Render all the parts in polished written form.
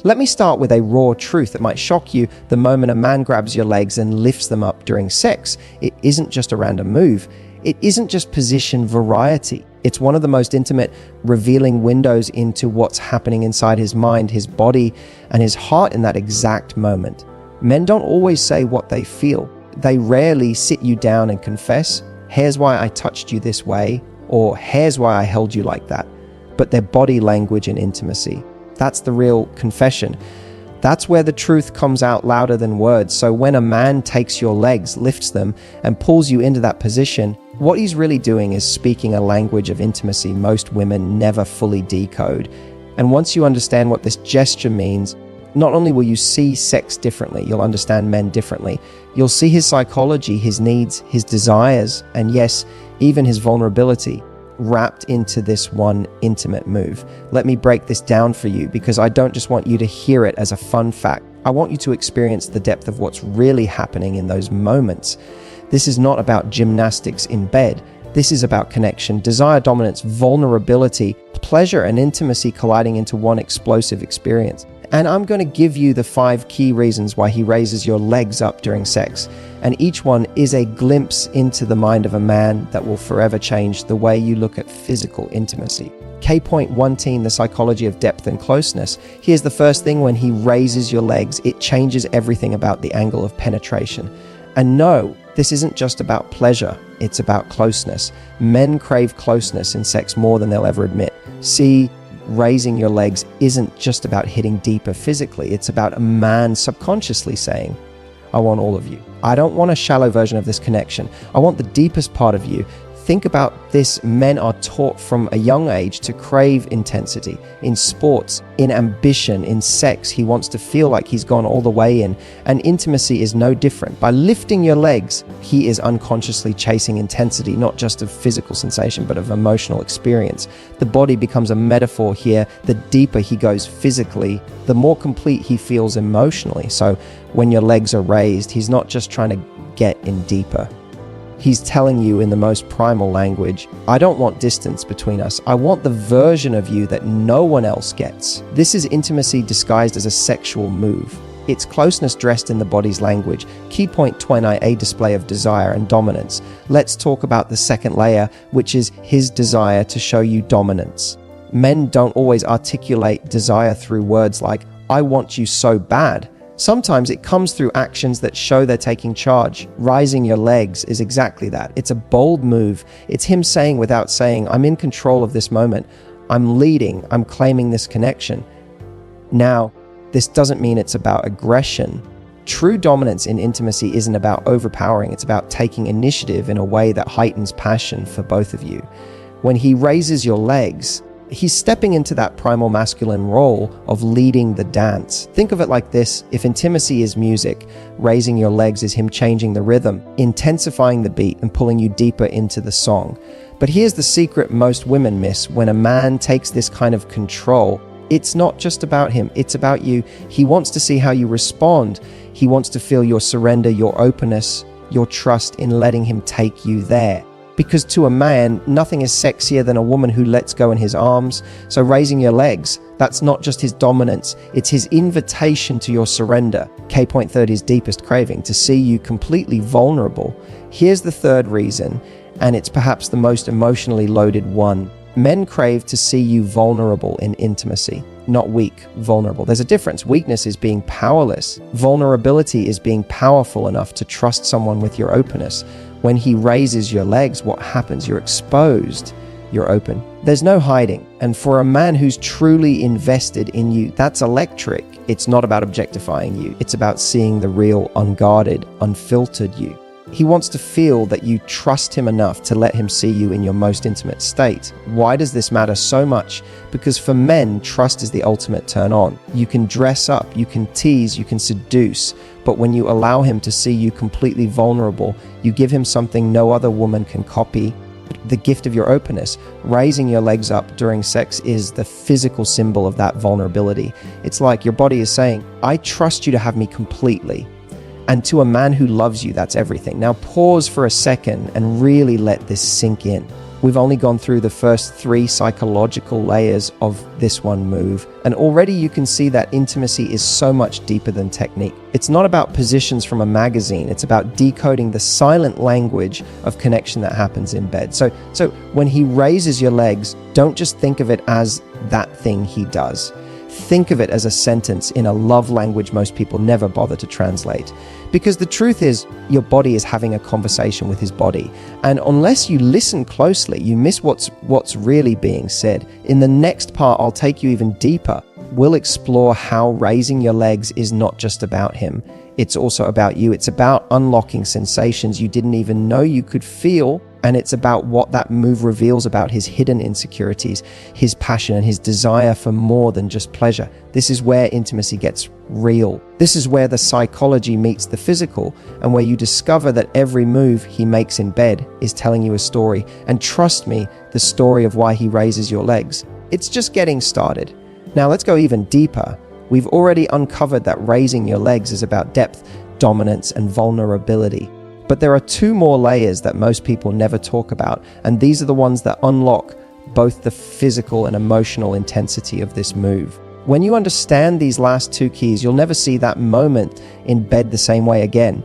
Let me start with a raw truth that might shock you. The moment a man grabs your legs and lifts them up during sex, it isn't just a random move. It isn't just position variety. It's one of the most intimate, revealing windows into what's happening inside his mind, his body, and his heart in that exact moment. Men don't always say what they feel. They rarely sit you down and confess, "Here's why I touched you this way," or "Here's why I held you like that." But their body language and intimacy. That's the real confession. That's where the truth comes out louder than words. So when a man takes your legs, lifts them, and pulls you into that position, what he's really doing is speaking a language of intimacy most women never fully decode. And once you understand what this gesture means, not only will you see sex differently, you'll understand men differently. You'll see his psychology, his needs, his desires, and yes, even his vulnerability wrapped into this one intimate move. Let me break this down for you, because I don't just want you to hear it as a fun fact. I want you to experience the depth of what's really happening in those moments. This is not about gymnastics in bed. This is about connection, desire, dominance, vulnerability, pleasure, and intimacy colliding into one explosive experience. And I'm going to give you the 5 key reasons why he raises your legs up during sex. And each one is a glimpse into the mind of a man that will forever change the way you look at physical intimacy. K.1, the psychology of depth and closeness. Here's the first thing: when he raises your legs, it changes everything about the angle of penetration. And no, this isn't just about pleasure, it's about closeness. Men crave closeness in sex more than they'll ever admit. See, raising your legs isn't just about hitting deeper physically, it's about a man subconsciously saying, "I want all of you. I don't want a shallow version of this connection. I want the deepest part of you." Think about this. Men are taught from a young age to crave intensity. In sports, in ambition, in sex, he wants to feel like he's gone all the way in. And intimacy is no different. By lifting your legs, he is unconsciously chasing intensity, not just of physical sensation, but of emotional experience. The body becomes a metaphor here. The deeper he goes physically, the more complete he feels emotionally. So when your legs are raised, he's not just trying to get in deeper. He's telling you in the most primal language, "I don't want distance between us. I want the version of you that no one else gets." This is intimacy disguised as a sexual move. It's closeness dressed in the body's language. Key point 20, a display of desire and dominance. Let's talk about the second layer, which is his desire to show you dominance. Men don't always articulate desire through words like, "I want you so bad." Sometimes it comes through actions that show they're taking charge. Rising your legs is exactly that. It's a bold move. It's him saying without saying, "I'm in control of this moment. I'm leading. I'm claiming this connection." Now, this doesn't mean it's about aggression. True dominance in intimacy isn't about overpowering. It's about taking initiative in a way that heightens passion for both of you. When he raises your legs, he's stepping into that primal masculine role of leading the dance. Think of it like this: if intimacy is music, raising your legs is him changing the rhythm, intensifying the beat, and pulling you deeper into the song. But here's the secret most women miss: when a man takes this kind of control, it's not just about him, it's about you. He wants to see how you respond. He wants to feel your surrender, your openness, your trust in letting him take you there. Because to a man, nothing is sexier than a woman who lets go in his arms. So raising your legs, that's not just his dominance, it's his invitation to your surrender. K.30's deepest craving, to see you completely vulnerable. Here's the third reason, and it's perhaps the most emotionally loaded one. Men crave to see you vulnerable in intimacy. Not weak, vulnerable. There's a difference. Weakness is being powerless. Vulnerability is being powerful enough to trust someone with your openness. When he raises your legs, what happens? You're exposed. You're open. There's no hiding. And for a man who's truly invested in you, that's electric. It's not about objectifying you. It's about seeing the real, unguarded, unfiltered you. He wants to feel that you trust him enough to let him see you in your most intimate state. Why does this matter so much? Because for men, trust is the ultimate turn on. You can dress up, you can tease, you can seduce, but when you allow him to see you completely vulnerable, you give him something no other woman can copy: the gift of your openness. Raising your legs up during sex is the physical symbol of that vulnerability. It's like your body is saying, "I trust you to have me completely." And to a man who loves you, that's everything. Now pause for a second and really let this sink in. We've only gone through the first 3 psychological layers of this one move, and already you can see that intimacy is so much deeper than technique. It's not about positions from a magazine, it's about decoding the silent language of connection that happens in bed. So when he raises your legs, don't just think of it as that thing he does. Think of it as a sentence in a love language most people never bother to translate. Because the truth is, your body is having a conversation with his body. And unless you listen closely, you miss what's really being said. In the next part, I'll take you even deeper. We'll explore how raising your legs is not just about him. It's also about you. It's about unlocking sensations you didn't even know you could feel. And it's about what that move reveals about his hidden insecurities, his passion, and his desire for more than just pleasure. This is where intimacy gets real. This is where the psychology meets the physical, and where you discover that every move he makes in bed is telling you a story. And trust me, the story of why he raises your legs. It's just getting started. Now let's go even deeper. We've already uncovered that raising your legs is about depth, dominance, and vulnerability. But there are 2 more layers that most people never talk about, and these are the ones that unlock both the physical and emotional intensity of this move. When you understand these last 2 keys, you'll never see that moment in bed the same way again.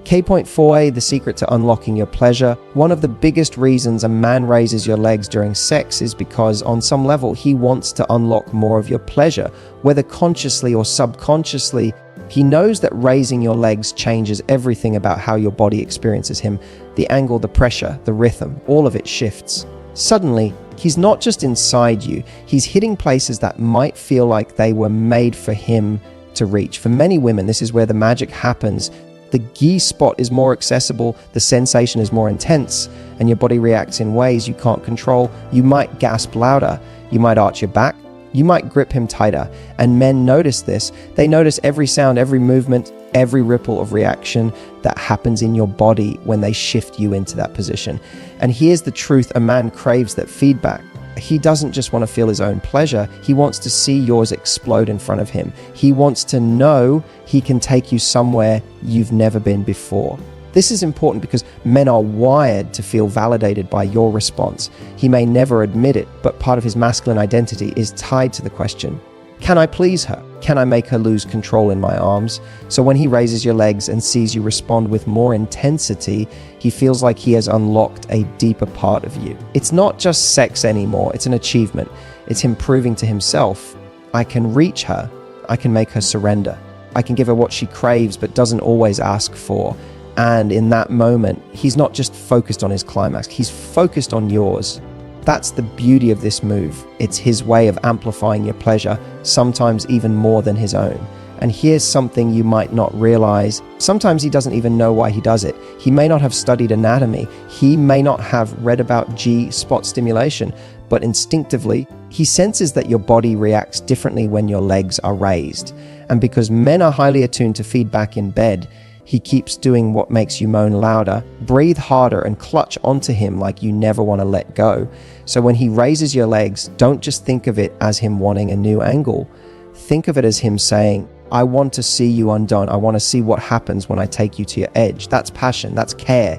K.4a, the secret to unlocking your pleasure. One of the biggest reasons a man raises your legs during sex is because on some level he wants to unlock more of your pleasure, whether consciously or subconsciously. He knows that raising your legs changes everything about how your body experiences him. The angle, the pressure, the rhythm, all of it shifts. Suddenly, he's not just inside you, he's hitting places that might feel like they were made for him to reach. For many women, this is where the magic happens. The G spot is more accessible, the sensation is more intense, and your body reacts in ways you can't control. You might gasp louder, you might arch your back, you might grip him tighter. And men notice this. They notice every sound, every movement, every ripple of reaction that happens in your body when they shift you into that position. And here's the truth: a man craves that feedback. He doesn't just want to feel his own pleasure, he wants to see yours explode in front of him. He wants to know he can take you somewhere you've never been before. This is important because men are wired to feel validated by your response. He may never admit it, but part of his masculine identity is tied to the question, can I please her? Can I make her lose control in my arms? So when he raises your legs and sees you respond with more intensity, he feels like he has unlocked a deeper part of you. It's not just sex anymore, it's an achievement. It's him proving to himself, I can reach her, I can make her surrender. I can give her what she craves but doesn't always ask for. And in that moment, he's not just focused on his climax, he's focused on yours. That's the beauty of this move. It's his way of amplifying your pleasure, sometimes even more than his own. And here's something you might not realize. Sometimes he doesn't even know why he does it. He may not have studied anatomy. He may not have read about G-spot stimulation, but instinctively, he senses that your body reacts differently when your legs are raised. And because men are highly attuned to feedback in bed, he keeps doing what makes you moan louder, breathe harder, and clutch onto him like you never want to let go. So when he raises your legs, don't just think of it as him wanting a new angle. Think of it as him saying, I want to see you undone. I want to see what happens when I take you to your edge. That's passion. That's care.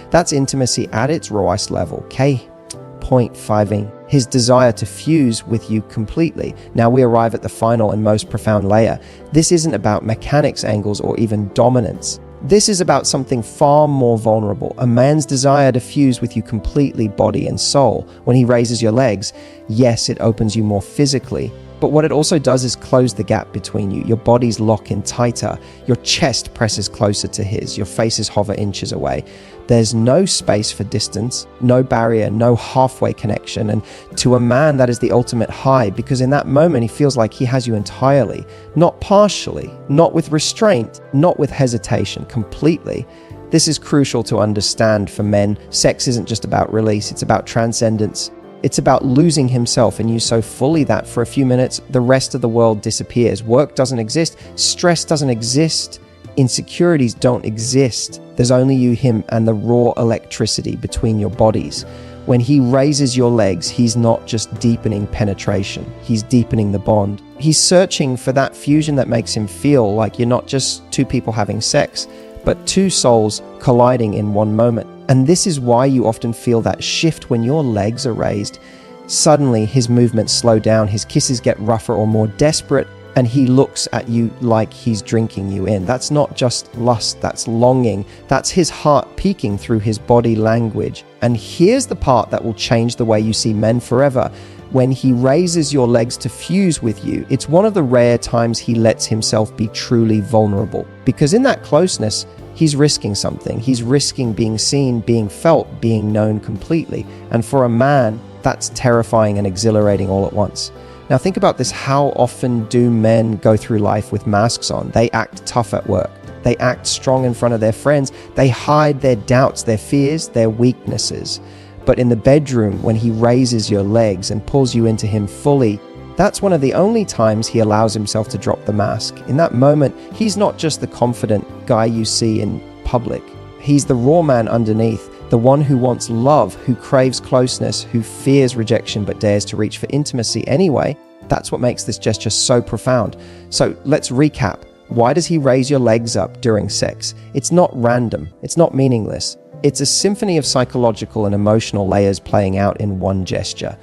That's intimacy at its rawest level. K.5ing his desire to fuse with you completely. Now we arrive at the final and most profound layer. This isn't about mechanics, angles, or even dominance. This is about something far more vulnerable, a man's desire to fuse with you completely, body and soul. When he raises your legs, yes, it opens you more physically, but what it also does is close the gap between you. Your bodies lock in tighter, your chest presses closer to his, your faces hover inches away. There's no space for distance, no barrier, no halfway connection. And to a man, that is the ultimate high, because in that moment, he feels like he has you entirely, not partially, not with restraint, not with hesitation, completely. This is crucial to understand for men. Sex isn't just about release, it's about transcendence. It's about losing himself in you so fully that for a few minutes, the rest of the world disappears. Work doesn't exist, stress doesn't exist, insecurities don't exist. There's only you, him, and the raw electricity between your bodies. When he raises your legs, he's not just deepening penetration, he's deepening the bond. He's searching for that fusion that makes him feel like you're not just two people having sex, but two souls colliding in one moment. And this is why you often feel that shift when your legs are raised. Suddenly, his movements slow down, his kisses get rougher or more desperate, and he looks at you like he's drinking you in. That's not just lust, that's longing. That's his heart peeking through his body language. And here's the part that will change the way you see men forever. When he raises your legs to fuse with you, it's one of the rare times he lets himself be truly vulnerable. Because in that closeness, he's risking something. He's risking being seen, being felt, being known completely. And for a man, that's terrifying and exhilarating all at once. Now think about this. How often do men go through life with masks on? They act tough at work. They act strong in front of their friends. They hide their doubts, their fears, their weaknesses. But in the bedroom, when he raises your legs and pulls you into him fully, that's one of the only times he allows himself to drop the mask. In that moment, he's not just the confident guy you see in public. He's the raw man underneath, the one who wants love, who craves closeness, who fears rejection but dares to reach for intimacy anyway. That's what makes this gesture so profound. So let's recap. Why does he raise your legs up during sex? It's not random. It's not meaningless. It's a symphony of psychological and emotional layers playing out in one gesture.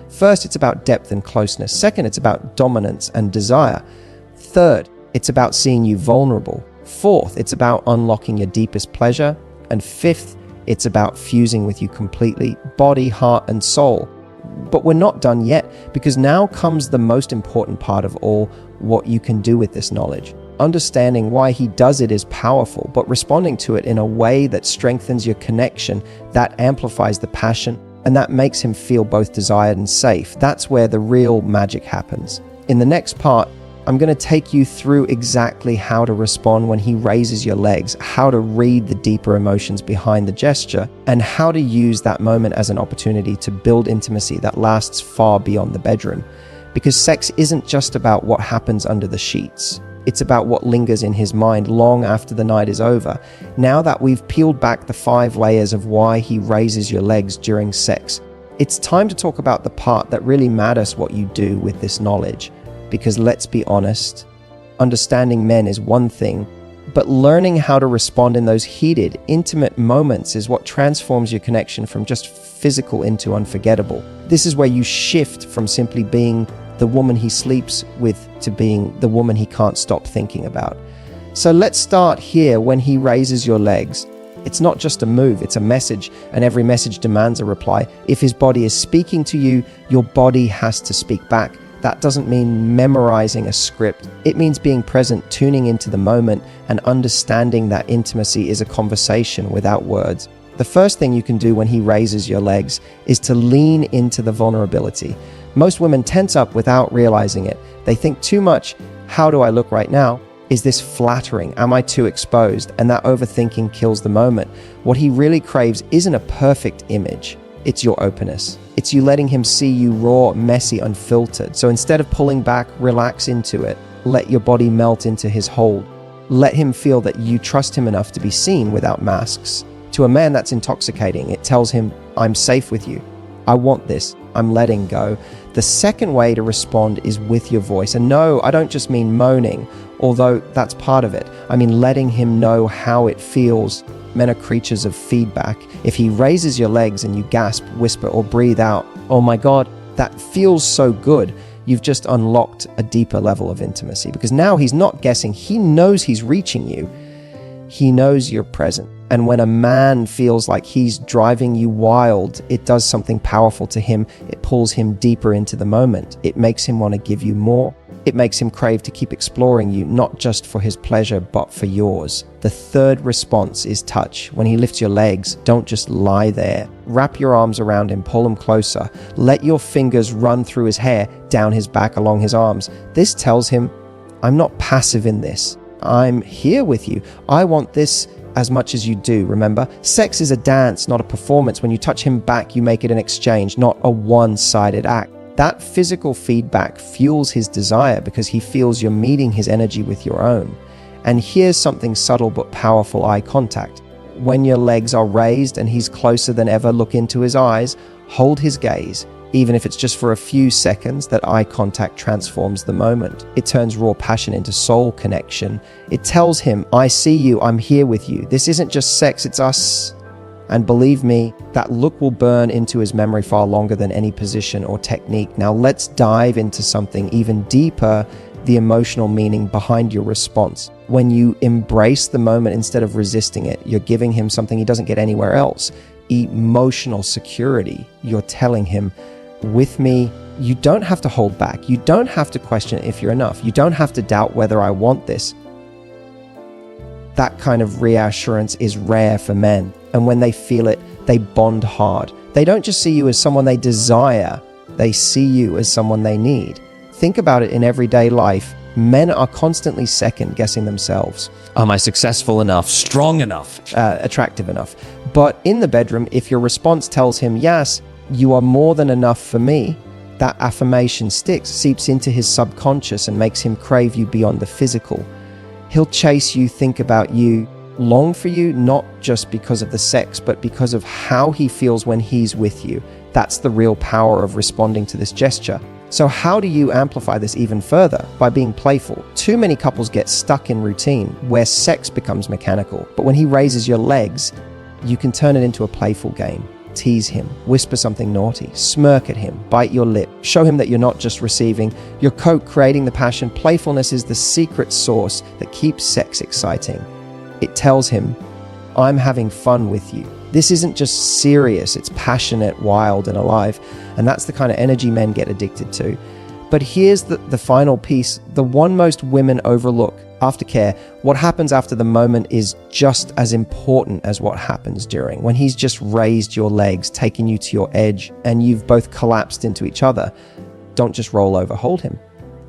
First, it's about depth and closeness. Second, it's about dominance and desire. Third, it's about seeing you vulnerable. Fourth, it's about unlocking your deepest pleasure. And fifth, it's about fusing with you completely, body, heart, and soul. But we're not done yet, because now comes the most important part of all, what you can do with this knowledge. Understanding why he does it is powerful, but responding to it in a way that strengthens your connection, that amplifies the passion, and that makes him feel both desired and safe. That's where the real magic happens. In the next part, I'm going to take you through exactly how to respond when he raises your legs, how to read the deeper emotions behind the gesture, and how to use that moment as an opportunity to build intimacy that lasts far beyond the bedroom. Because sex isn't just about what happens under the sheets. It's about what lingers in his mind long after the night is over. Now that we've peeled back the 5 layers of why he raises your legs during sex, it's time to talk about the part that really matters, what you do with this knowledge. Because let's be honest, understanding men is one thing, but learning how to respond in those heated, intimate moments is what transforms your connection from just physical into unforgettable. This is where you shift from simply being the woman he sleeps with to being the woman he can't stop thinking about. So let's start here. When he raises your legs, it's not just a move, it's a message, and every message demands a reply. If his body is speaking to you, your body has to speak back. That doesn't mean memorizing a script. It means being present, tuning into the moment, and understanding that intimacy is a conversation without words. The first thing you can do when he raises your legs is to lean into the vulnerability. Most women tense up without realizing it. They think too much, how do I look right now? Is this flattering? Am I too exposed? And that overthinking kills the moment. What he really craves isn't a perfect image. It's your openness. It's you letting him see you raw, messy, unfiltered. So instead of pulling back, relax into it. Let your body melt into his hold. Let him feel that you trust him enough to be seen without masks. To a man, that's intoxicating. It tells him, I'm safe with you. I want this. I'm letting go. The second way to respond is with your voice. And no, I don't just mean moaning, although that's part of it. I mean letting him know how it feels. Men are creatures of feedback. If he raises your legs and you gasp, whisper, or breathe out, oh my God, that feels so good, you've just unlocked a deeper level of intimacy. Because now he's not guessing. He knows he's reaching you. He knows you're present. And when a man feels like he's driving you wild, it does something powerful to him. It pulls him deeper into the moment. It makes him want to give you more. It makes him crave to keep exploring you, not just for his pleasure, but for yours. The third response is touch. When he lifts your legs, don't just lie there. Wrap your arms around him, pull him closer. Let your fingers run through his hair, down his back, along his arms. This tells him, I'm not passive in this. I'm here with you. I want this as much as you do, remember? Sex is a dance, not a performance. When you touch him back, you make it an exchange, not a one-sided act. That physical feedback fuels his desire because he feels you're meeting his energy with your own. And here's something subtle but powerful: eye contact. When your legs are raised and he's closer than ever, look into his eyes, hold his gaze. Even if it's just for a few seconds, that eye contact transforms the moment. It turns raw passion into soul connection. It tells him, I see you, I'm here with you. This isn't just sex, it's us And believe me, that look will burn into his memory far longer than any position or technique. Now let's dive into something even deeper, the emotional meaning behind your response. When you embrace the moment instead of resisting it, you're giving him something he doesn't get anywhere else. Emotional security. You're telling him, with me, you don't have to hold back. You don't have to question if you're enough. You don't have to doubt whether I want this. That kind of reassurance is rare for men. And when they feel it, they bond hard. They don't just see you as someone they desire. They see you as someone they need. Think about it in everyday life. Men are constantly second-guessing themselves. Am I successful enough? Strong enough? Attractive enough? But in the bedroom, if your response tells him, yes, you are more than enough for me, that affirmation sticks, seeps into his subconscious and makes him crave you beyond the physical. He'll chase you, think about you, long for you, not just because of the sex, but because of how he feels when he's with you. That's the real power of responding to this gesture. So how do you amplify this even further? By being playful. Too many couples get stuck in routine where sex becomes mechanical. But when he raises your legs, you can turn it into a playful game. Tease him, whisper something naughty, smirk at him, bite your lip, show him that you're not just receiving, you're co-creating the passion. Playfulness is the secret sauce that keeps sex exciting. It tells him, I'm having fun with you. This isn't just serious, it's passionate, wild, and alive. And that's the kind of energy men get addicted to. But here's the final piece, the one most women overlook. Aftercare, what happens after the moment is just as important as what happens during. When he's just raised your legs, taken you to your edge, and you've both collapsed into each other, don't just roll over, hold him,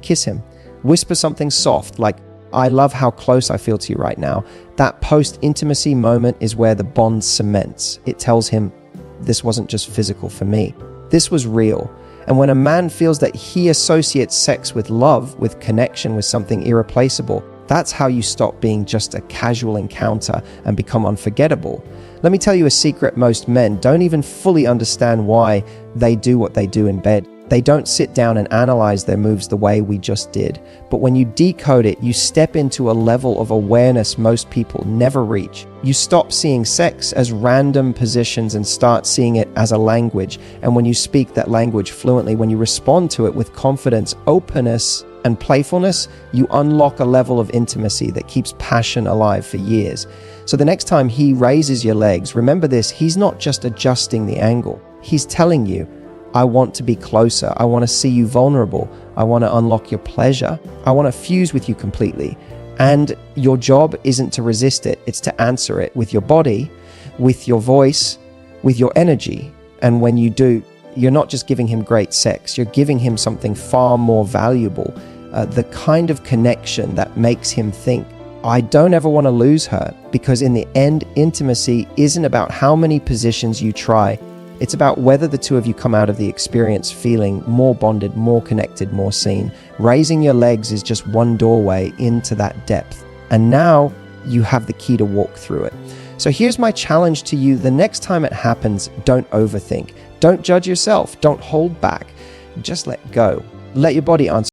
kiss him, whisper something soft like, I love how close I feel to you right now. That post-intimacy moment is where the bond cements. It tells him, this wasn't just physical for me. This was real. And when a man feels that he associates sex with love, with connection, with something irreplaceable, that's how you stop being just a casual encounter and become unforgettable. Let me tell you a secret: most men don't even fully understand why they do what they do in bed. They don't sit down and analyze their moves the way we just did. But when you decode it, you step into a level of awareness most people never reach. You stop seeing sex as random positions and start seeing it as a language. And when you speak that language fluently, when you respond to it with confidence, openness, and playfulness, you unlock a level of intimacy that keeps passion alive for years. So the next time he raises your legs, remember this: he's not just adjusting the angle. He's telling you, I want to be closer. I want to see you vulnerable. I want to unlock your pleasure. I want to fuse with you completely. And your job isn't to resist it. It's to answer it with your body, with your voice, with your energy. And when you do, you're not just giving him great sex. You're giving him something far more valuable. The kind of connection that makes him think, I don't ever want to lose her. Because in the end, intimacy isn't about how many positions you try. It's about whether the two of you come out of the experience feeling more bonded, more connected, more seen. Raising your legs is just one doorway into that depth. And now you have the key to walk through it. So here's my challenge to you. The next time it happens, don't overthink. Don't judge yourself. Don't hold back. Just let go. Let your body answer.